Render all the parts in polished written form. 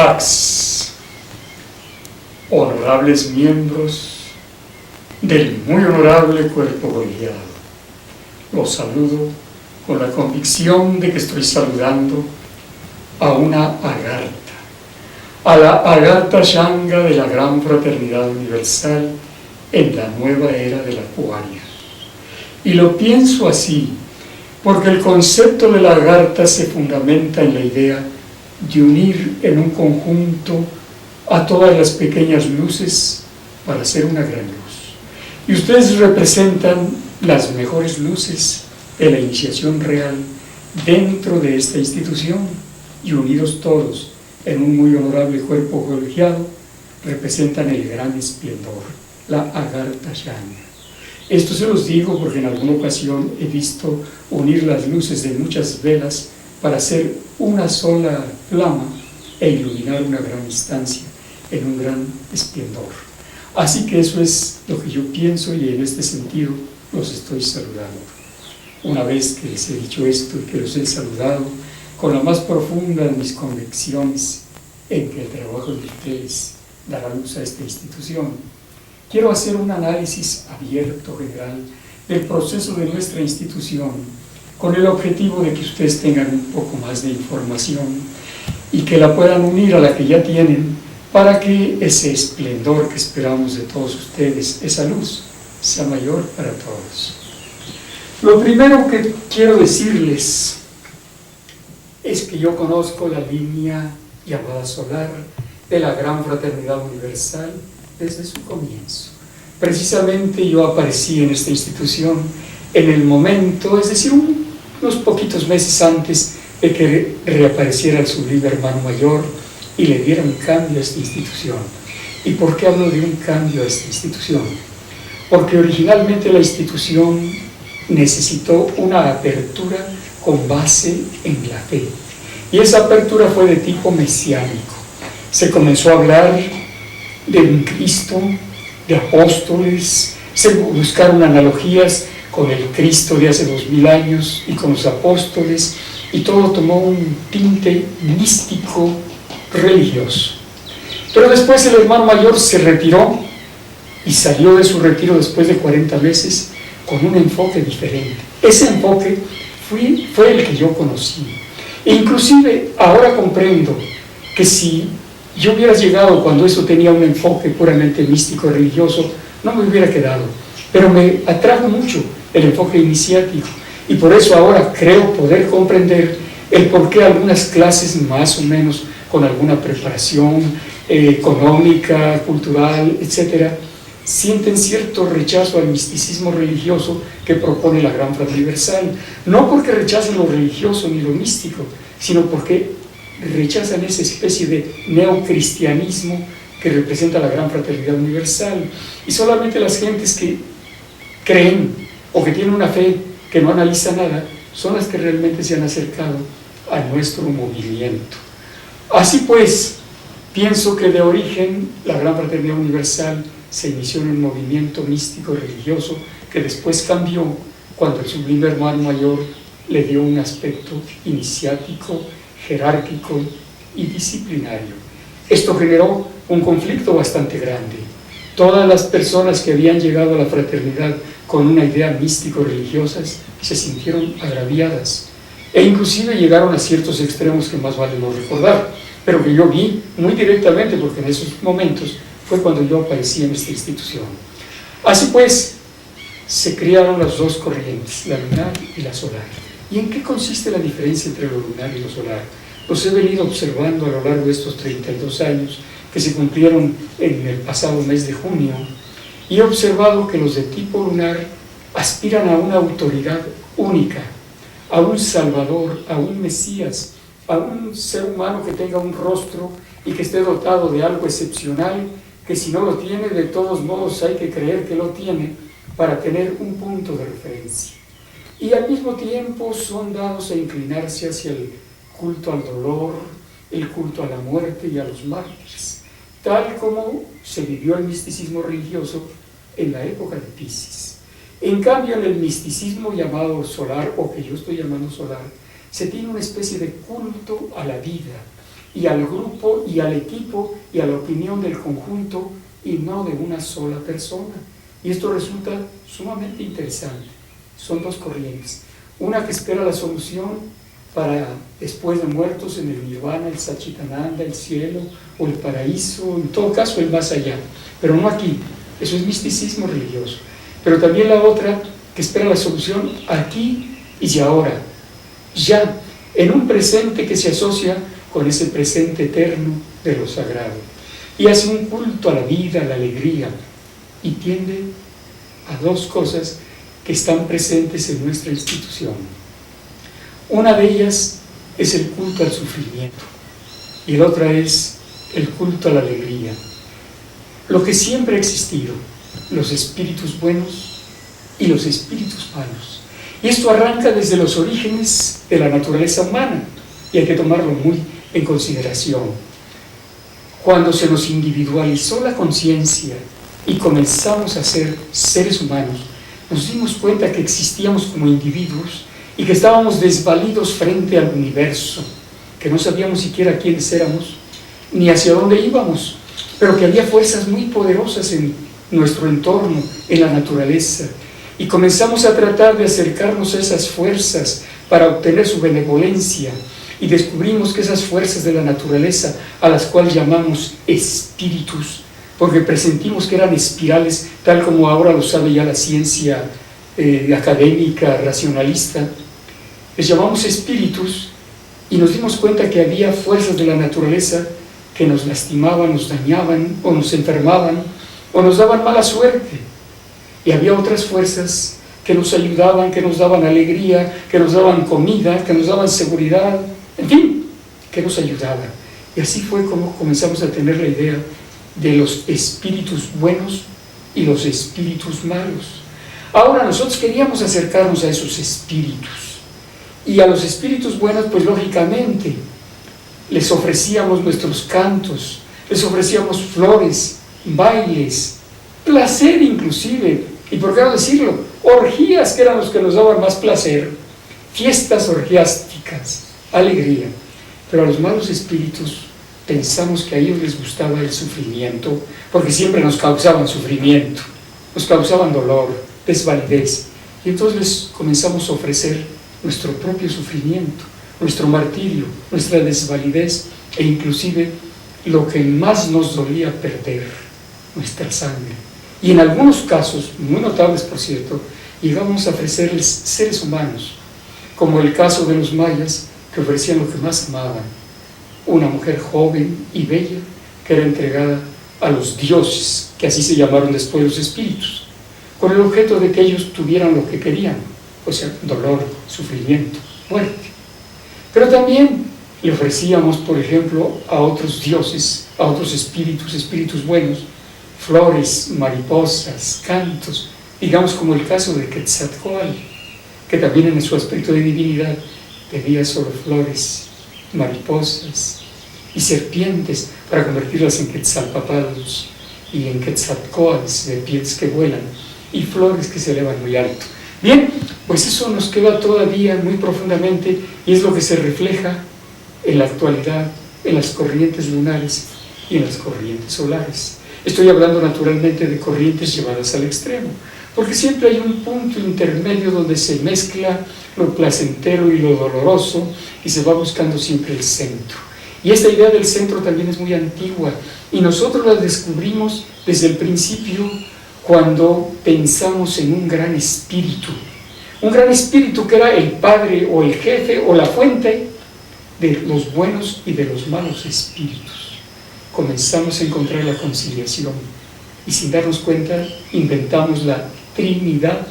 Pax, honorables miembros del muy honorable cuerpo colegiado, los saludo con la convicción de que estoy saludando a una Agartha, a la Agartha Shanga de la Gran Fraternidad Universal en la nueva era del Acuario. Y lo pienso así porque el concepto de la Agartha se fundamenta en la idea de unir en un conjunto a todas las pequeñas luces para hacer una gran luz. Y ustedes representan las mejores luces de la iniciación real dentro de esta institución, y unidos todos en un muy honorable cuerpo colegiado, representan el gran esplendor, la Agartha Shanga. Esto se los digo porque en alguna ocasión he visto unir las luces de muchas velas para hacer una sola flama e iluminar una gran instancia en un gran esplendor. Así que eso es lo que yo pienso, y en este sentido los estoy saludando. Una vez que les he dicho esto y que los he saludado con la más profunda de mis convicciones en que el trabajo de ustedes dará luz a esta institución, quiero hacer un análisis abierto, general, del proceso de nuestra institución, con el objetivo de que ustedes tengan un poco más de información y que la puedan unir a la que ya tienen, para que ese esplendor que esperamos de todos ustedes, esa luz, sea mayor para todos. Lo primero que quiero decirles es que yo conozco la línea llamada solar de la Gran Fraternidad Universal desde su comienzo. Precisamente yo aparecí en esta institución en el momento, es decir, unos poquitos meses antes de que reapareciera el sublime hermano mayor y le diera un cambio a esta institución. ¿Y por qué hablo de un cambio a esta institución? Porque originalmente la institución necesitó una apertura con base en la fe, y esa apertura fue de tipo mesiánico. Se comenzó a hablar de un Cristo, de apóstoles, se buscaron analogías con el Cristo de hace 2000 años y con los apóstoles, y todo tomó un tinte místico religioso. Pero después el hermano mayor se retiró y salió de su retiro después de 40 meses con un enfoque diferente. Ese enfoque fue el que yo conocí. E inclusive ahora comprendo que si yo hubiera llegado cuando eso tenía un enfoque puramente místico religioso, no me hubiera quedado. Pero me atrajo mucho el enfoque iniciático, y por eso ahora creo poder comprender el por qué algunas clases más o menos con alguna preparación económica, cultural, etcétera, sienten cierto rechazo al misticismo religioso que propone la Gran Fraternidad Universal. No porque rechacen lo religioso ni lo místico, sino porque rechazan esa especie de neocristianismo que representa la Gran Fraternidad Universal. Y solamente las gentes que creen o que tienen una fe que no analiza nada son las que realmente se han acercado a nuestro movimiento. Así pues, pienso que de origen la Gran Fraternidad Universal se inició en un movimiento místico religioso que después cambió cuando el sublime hermano mayor le dio un aspecto iniciático, jerárquico y disciplinario. Esto generó un conflicto bastante grande. Todas las personas que habían llegado a la fraternidad con una idea místico-religiosa se sintieron agraviadas, e inclusive llegaron a ciertos extremos que más vale no recordar, pero que yo vi muy directamente, porque en esos momentos fue cuando yo aparecí en esta institución. Así pues, se crearon las dos corrientes, la lunar y la solar. ¿Y en qué consiste la diferencia entre lo lunar y lo solar? Los he venido observando a lo largo de estos 32 años que se cumplieron en el pasado mes de junio, y he observado que los de tipo lunar aspiran a una autoridad única, a un salvador, a un mesías, a un ser humano que tenga un rostro y que esté dotado de algo excepcional, que si no lo tiene, de todos modos hay que creer que lo tiene para tener un punto de referencia. Y al mismo tiempo son dados a inclinarse hacia el culto al dolor, el culto a la muerte y a los mártires, tal como se vivió el misticismo religioso en la época de Piscis. En cambio, en el misticismo llamado solar, o que yo estoy llamando solar, se tiene una especie de culto a la vida, y al grupo y al equipo y a la opinión del conjunto y no de una sola persona. Y esto resulta sumamente interesante. Son dos corrientes. Una que espera la solución para después de muertos en el nirvana, el Satchitananda, el cielo o el paraíso, en todo caso el más allá, pero no aquí. Eso es misticismo religioso. Pero también la otra que espera la solución aquí y ahora, ya, en un presente que se asocia con ese presente eterno de lo sagrado, y hace un culto a la vida, a la alegría, y tiende a dos cosas que están presentes en nuestra institución. Una de ellas es el culto al sufrimiento, y la otra es el culto a la alegría. Lo que siempre ha existido, los espíritus buenos y los espíritus malos. Y esto arranca desde los orígenes de la naturaleza humana, y hay que tomarlo muy en consideración. Cuando se nos individualizó la conciencia y comenzamos a ser seres humanos, nos dimos cuenta que existíamos como individuos y que estábamos desvalidos frente al universo, que no sabíamos siquiera quiénes éramos ni hacia dónde íbamos, pero que había fuerzas muy poderosas en nuestro entorno, en la naturaleza, y comenzamos a tratar de acercarnos a esas fuerzas para obtener su benevolencia, y descubrimos que esas fuerzas de la naturaleza, a las cuales llamamos espíritus, porque presentimos que eran espirales, tal como ahora lo sabe ya la ciencia académica, racionalista, les llamamos espíritus, y nos dimos cuenta que había fuerzas de la naturaleza que nos lastimaban, nos dañaban, o nos enfermaban, o nos daban mala suerte, y había otras fuerzas que nos ayudaban, que nos daban alegría, que nos daban comida, que nos daban seguridad, en fin, que nos ayudaban. Y así fue como comenzamos a tener la idea de los espíritus buenos y los espíritus malos. Ahora nosotros queríamos acercarnos a esos espíritus, y a los espíritus buenos, pues lógicamente les ofrecíamos nuestros cantos, les ofrecíamos flores, bailes, placer inclusive, y por qué no decirlo, orgías, que eran los que nos daban más placer, fiestas orgiásticas, alegría. Pero a los malos espíritus pensamos que a ellos les gustaba el sufrimiento, porque siempre nos causaban sufrimiento, nos causaban dolor, desvalidez, y entonces les comenzamos a ofrecer nuestro propio sufrimiento, nuestro martirio, nuestra desvalidez, e inclusive lo que más nos dolía perder, nuestra sangre. Y en algunos casos, muy notables por cierto, llegamos a ofrecerles seres humanos, como el caso de los mayas, que ofrecían lo que más amaban, una mujer joven y bella que era entregada a los dioses, que así se llamaron después los espíritus, con el objeto de que ellos tuvieran lo que querían, o sea, dolor, sufrimiento, muerte. Pero también le ofrecíamos, por ejemplo, a otros dioses, a otros espíritus buenos, flores, mariposas, cantos, digamos como el caso de Quetzalcóatl, que también en su aspecto de divinidad pedía solo flores, mariposas y serpientes para convertirlas en Quetzalpápalos y en Quetzalcóatls de pies que vuelan y flores que se elevan muy alto. Bien, pues eso nos queda todavía muy profundamente, y es lo que se refleja en la actualidad en las corrientes lunares y en las corrientes solares. Estoy hablando naturalmente de corrientes llevadas al extremo, porque siempre hay un punto intermedio donde se mezcla lo placentero y lo doloroso, y se va buscando siempre el centro. Y esta idea del centro también es muy antigua, y nosotros la descubrimos desde el principio cuando pensamos en un gran espíritu que era el padre o el jefe o la fuente de los buenos y de los malos espíritus. Comenzamos a encontrar la conciliación, y sin darnos cuenta inventamos la Trinidad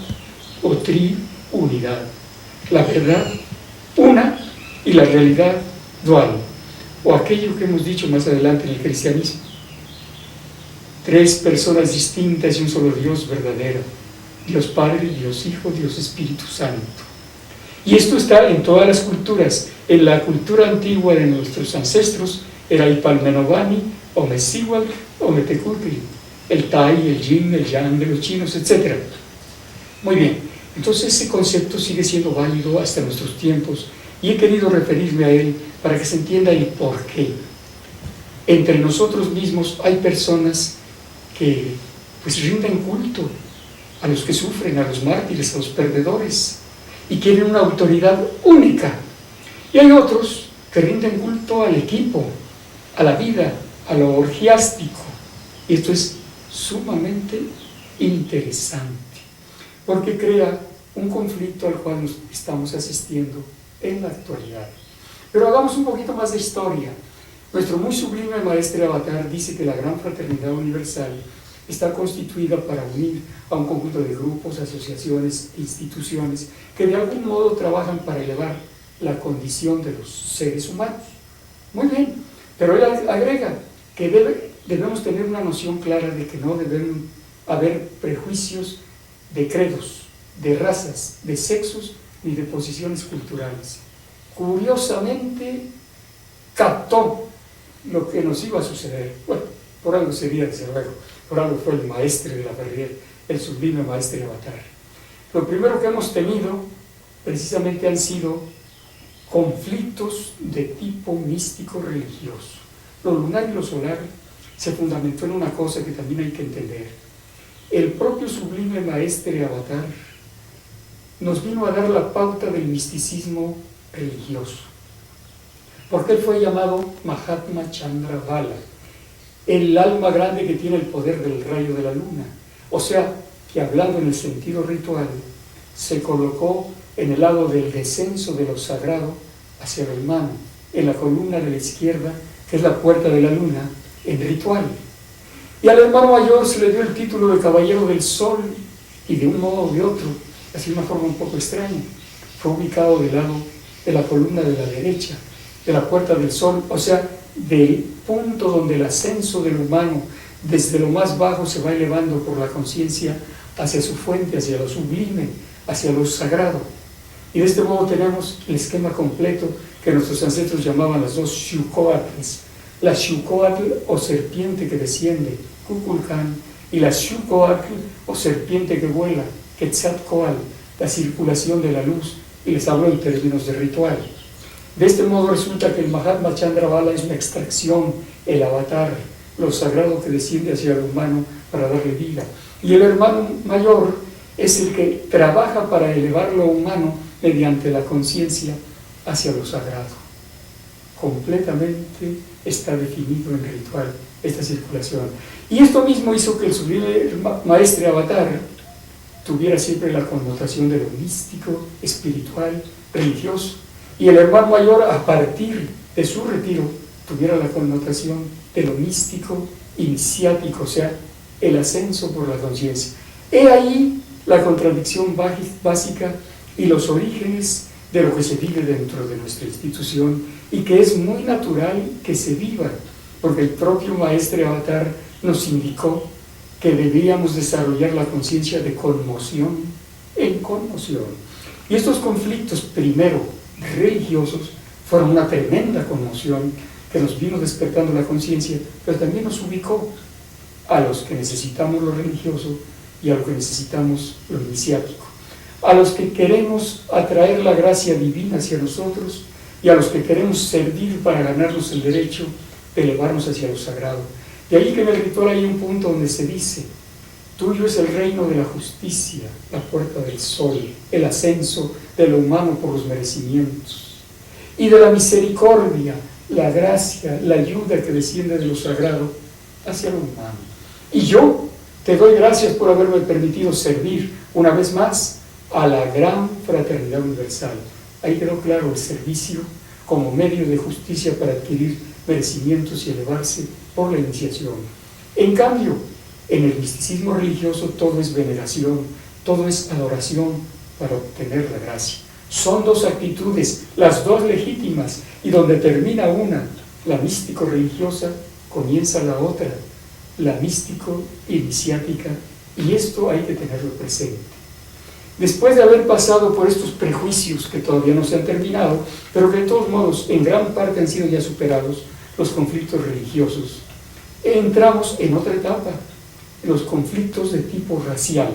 o triunidad, la verdad una y la realidad dual, o aquello que hemos dicho más adelante en el cristianismo: tres personas distintas y un solo Dios verdadero, Dios Padre, Dios Hijo, Dios Espíritu Santo. Y esto está en todas las culturas. En la cultura antigua de nuestros ancestros era el Palmenovani, o Mecihuatl, o Metecutli, el Tai, el Yin, el Yang de los chinos, etc. Muy bien, entonces ese concepto sigue siendo válido hasta nuestros tiempos, y he querido referirme a él para que se entienda el porqué. Entre nosotros mismos hay personas que pues rinden culto a los que sufren, a los mártires, a los perdedores, y quieren una autoridad única. Y hay otros que rinden culto al equipo, a la vida, a lo orgiástico. Y esto es sumamente interesante, porque crea un conflicto al cual nos estamos asistiendo en la actualidad. Pero hagamos un poquito más de historia. Nuestro muy sublime maestre Avatar dice que la gran fraternidad universal está constituida para unir a un conjunto de grupos, asociaciones e instituciones que de algún modo trabajan para elevar la condición de los seres humanos. Muy bien, pero él agrega que debemos tener una noción clara de que no deben haber prejuicios de credos, de razas, de sexos ni de posiciones culturales. Curiosamente captó lo que nos iba a suceder. Bueno, por algo sería, desde luego, por algo fue el maestre de la Verrier, el sublime maestre Avatar. Lo primero que hemos tenido precisamente han sido conflictos de tipo místico religioso. Lo lunar y lo solar se fundamentó en una cosa que también hay que entender. El propio sublime maestre Avatar nos vino a dar la pauta del misticismo religioso, porque él fue llamado Mahatma Chandra Vala, el alma grande que tiene el poder del rayo de la luna. O sea, que hablando en el sentido ritual, se colocó en el lado del descenso de lo sagrado hacia lo humano, en la columna de la izquierda, que es la puerta de la luna, en ritual. Y al hermano mayor se le dio el título de Caballero del Sol, y de un modo o de otro, así de una forma un poco extraña, fue ubicado del lado de la columna de la derecha, de la puerta del Sol, o sea, del punto donde el ascenso del humano desde lo más bajo se va elevando por la conciencia hacia su fuente, hacia lo sublime, hacia lo sagrado. Y de este modo tenemos el esquema completo que nuestros ancestros llamaban las dos Xucoatls, la Xucoatl o serpiente que desciende, Kukulcán, y la Xucoatl o serpiente que vuela, Quetzalcoatl, la circulación de la luz, y les hablo en términos de ritual. De este modo resulta que el Mahatma Chandra Vala es una extracción, el avatar, lo sagrado que desciende hacia el humano para darle vida. Y el hermano mayor es el que trabaja para elevar lo humano mediante la conciencia hacia lo sagrado. Completamente está definido en ritual esta circulación. Y esto mismo hizo que el sublime maestre Avatar tuviera siempre la connotación de lo místico, espiritual, religioso. Y el hermano mayor, a partir de su retiro, tuviera la connotación de lo místico, iniciático, o sea, el ascenso por la conciencia. He ahí la contradicción básica y los orígenes de lo que se vive dentro de nuestra institución y que es muy natural que se viva, porque el propio maestre Avatar nos indicó que debíamos desarrollar la conciencia de conmoción en conmoción. Y estos conflictos, primero religiosos, fueron una tremenda conmoción que nos vino despertando la conciencia, pero también nos ubicó a los que necesitamos lo religioso y a los que necesitamos lo iniciático, a los que queremos atraer la gracia divina hacia nosotros y a los que queremos servir para ganarnos el derecho de elevarnos hacia lo sagrado. De ahí que en el ritual hay un punto donde se dice: tuyo es el reino de la justicia, la puerta del sol, el ascenso de lo humano por los merecimientos, y de la misericordia, la gracia, la ayuda que desciende de lo sagrado hacia lo humano. Y yo te doy gracias por haberme permitido servir una vez más a la gran fraternidad universal. Ahí quedó claro el servicio como medio de justicia para adquirir merecimientos y elevarse por la iniciación. En cambio, en el misticismo religioso todo es veneración, todo es adoración para obtener la gracia. Son dos actitudes, las dos legítimas, y donde termina una, la místico-religiosa, comienza la otra, la místico-iniciática, y esto hay que tenerlo presente. Después de haber pasado por estos prejuicios que todavía no se han terminado, pero que de todos modos en gran parte han sido ya superados, los conflictos religiosos, entramos en otra etapa, los conflictos de tipo racial.